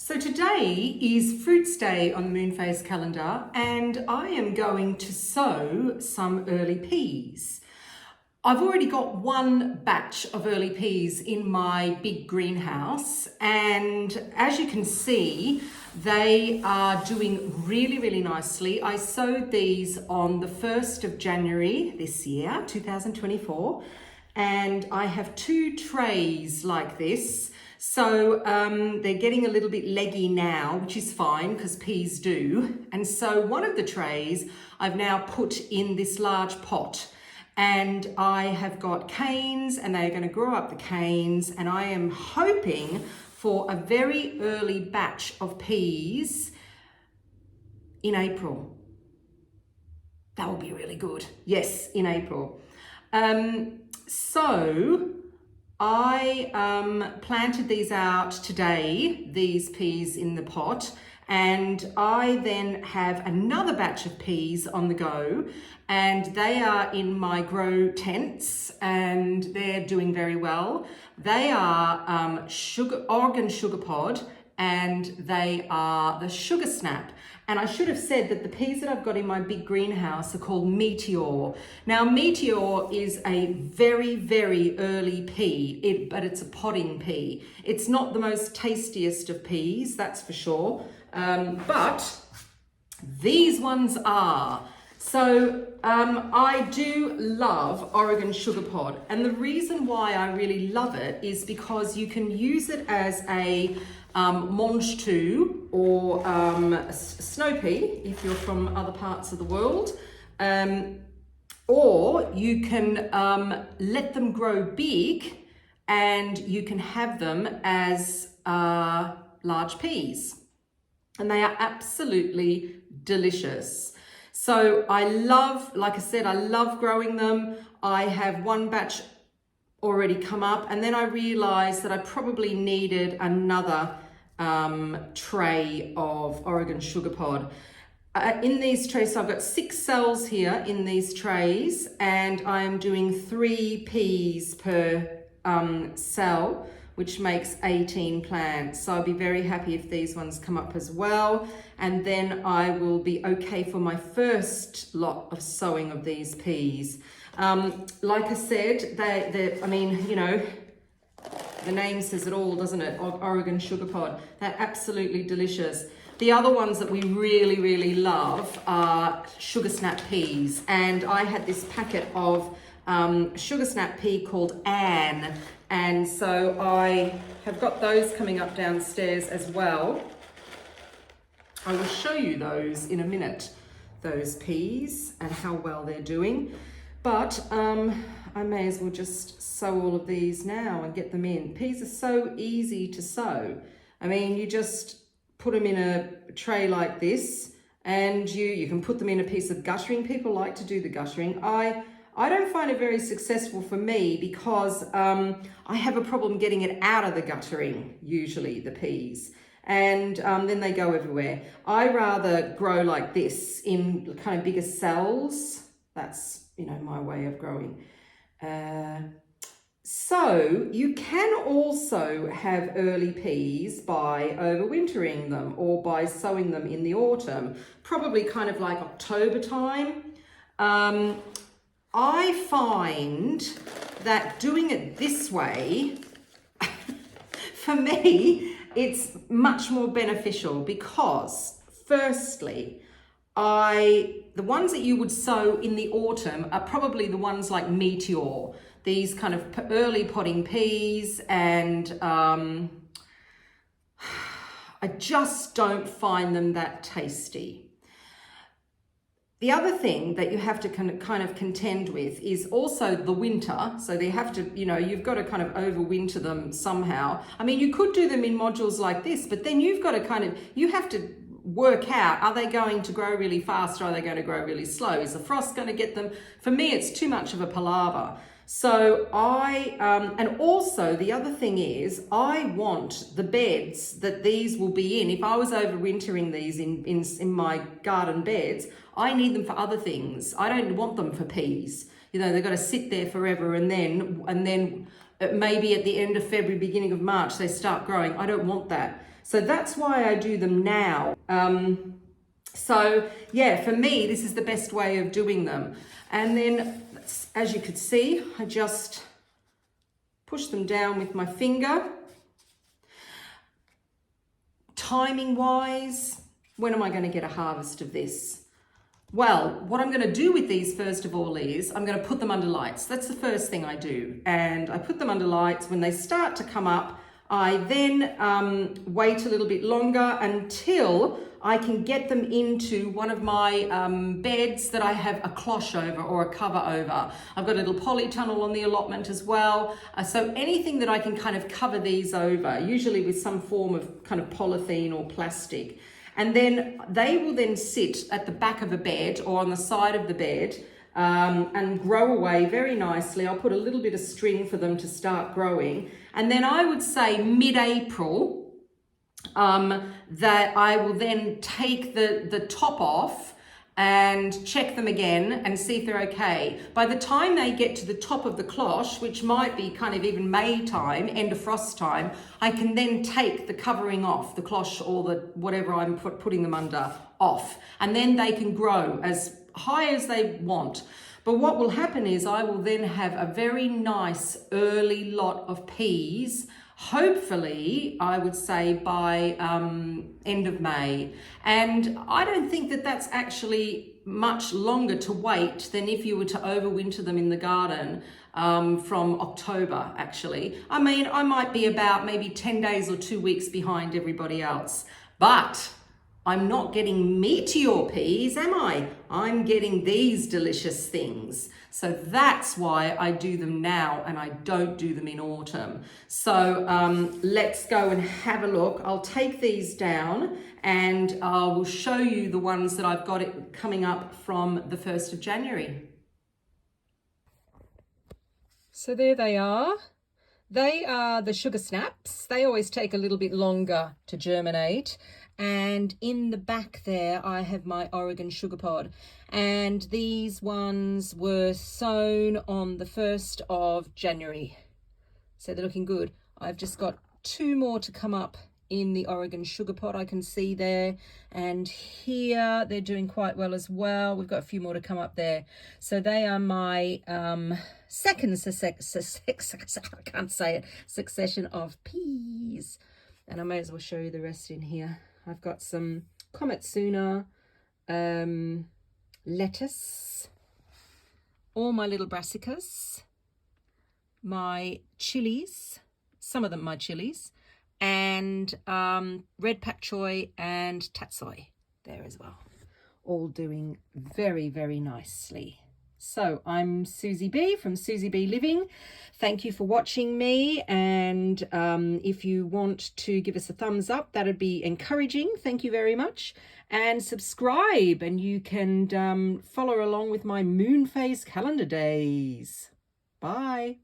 So today is Fruits Day on the moon phase calendar, and I am going to sow some early peas. I've already got one batch of early peas in my big greenhouse, and as you can see, they are doing really nicely. I sowed these on the 1st of January this year, 2024, and I have 2 trays like this. So they're getting a little bit leggy now, which is fine because peas do. And so one of the trays I've now put in this large pot, and I have got canes and they're going to grow up the canes, and I am hoping for a very early batch of peas in April. That will be really good. Yes, in April. So I planted these out today, these peas in the pot, and I then have another batch of peas on the go, and they are in my grow tents and they're doing very well. They are Oregon sugar pod, and they are the sugar snap. And I should have said that the peas that I've got in my big greenhouse are called Meteor. Now, Meteor is a very early pea, but it's a podding pea. It's not the most tastiest of peas, that's for sure, but these ones are. So I do love Oregon sugar pod, and the reason why I really love it is because you can use it as a mange tout or snow pea if you're from other parts of the world, or you can let them grow big and you can have them as large peas, and they are absolutely delicious. So I love, like I said, I love growing them. I have one batch already come up, and then I realized that I probably needed another tray of Oregon sugar pod. In these trays, so I've got 6 cells here in these trays, and I'm doing 3 peas per cell, which makes 18 plants. So I'll be very happy if these ones come up as well. And then I will be okay for my first lot of sowing of these peas. Like I said, I mean, you know, the name says it all, doesn't it? Oregon sugar pod. They're absolutely delicious. The other ones that we really love are sugar snap peas. And I had this packet of sugar snap pea called Anne. And so I have got those coming up downstairs as well. I will show you those in a minute, those peas and how well they're doing. But I may as well just sow all of these now and get them in. Peas are so easy to sow. I mean, you just put them in a tray like this, and you can put them in a piece of guttering. People like to do the guttering. I don't find it very successful for me because I have a problem getting it out of the guttering, usually, the peas. And then they go everywhere. I rather grow like this in kind of bigger cells. That's, you know, my way of growing. So you can also have early peas by overwintering them or by sowing them in the autumn, probably kind of like October time. I find that doing it this way, for me, it's much more beneficial because, firstly, the ones that you would sow in the autumn are probably the ones like Meteor, these kind of early podding peas, and I just don't find them that tasty. The other thing that you have to kind of contend with is also the winter. So they have to, you know, you've got to kind of overwinter them somehow. I mean, you could do them in modules like this, but then you've got to you have to work out, are they going to grow really fast or are they going to grow really slow? Is the frost going to get them? For me, it's too much of a palaver. So and also the other thing is, I want the beds that these will be in. If I was overwintering these in my garden beds, I need them for other things. I don't want them for peas. You know, they've got to sit there forever, and then maybe at the end of February, beginning of March, they start growing. I don't want that. So that's why I do them now. So yeah, for me, this is the best way of doing them. And then, as you could see, I just push them down with my finger. Timing wise, when am I going to get a harvest of this? Well, what I'm going to do with these first of all is I'm going to put them under lights. That's the first thing I do. And I put them under lights. When they start to come up, I then wait a little bit longer until I can get them into one of my beds that I have a cloche over or a cover over. I've got a little polytunnel on the allotment as well. So anything that I can kind of cover these over, usually with some form of kind of polythene or plastic. And then they will then sit at the back of a bed or on the side of the bed and grow away very nicely. I'll put a little bit of string for them to start growing. And then I would say mid-April that I will then take the top off and check them again and see if they're okay. By the time they get to the top of the cloche, which might be kind of even May time, end of frost time, I can then take the covering off, the cloche or the whatever I'm putting them under off. And then they can grow as high as they want. But what will happen is I will then have a very nice early lot of peas, hopefully, I would say by end of May. And I don't think that that's actually much longer to wait than if you were to overwinter them in the garden from October, actually. I mean, I might be about maybe 10 days or 2 weeks behind everybody else, but I'm not getting meteor peas, am I? I'm getting these delicious things. So that's why I do them now and I don't do them in autumn. So let's go and have a look. I'll take these down and I will show you the ones that I've got coming up from the 1st of January. So there they are. They are the sugar snaps. They always take a little bit longer to germinate. And in the back there, I have my Oregon sugar pod. And these ones were sown on the 1st of January. So they're looking good. I've just got 2 more to come up in the Oregon sugar pod, I can see there. And here they're doing quite well as well. We've got a few more to come up there. So they are my second succession of peas. And I may as well show you the rest in here. I've got some Kometsuna, lettuce, all my little brassicas, my chilies, some of them my chilies, and red pak choi and tatsoi there as well. All doing very, very nicely. So I'm Susie B from Susybliving. Thank you for watching me, and if you want to give us a thumbs up, that'd be encouraging. Thank you very much. And subscribe, and you can follow along with my moon phase calendar days. Bye.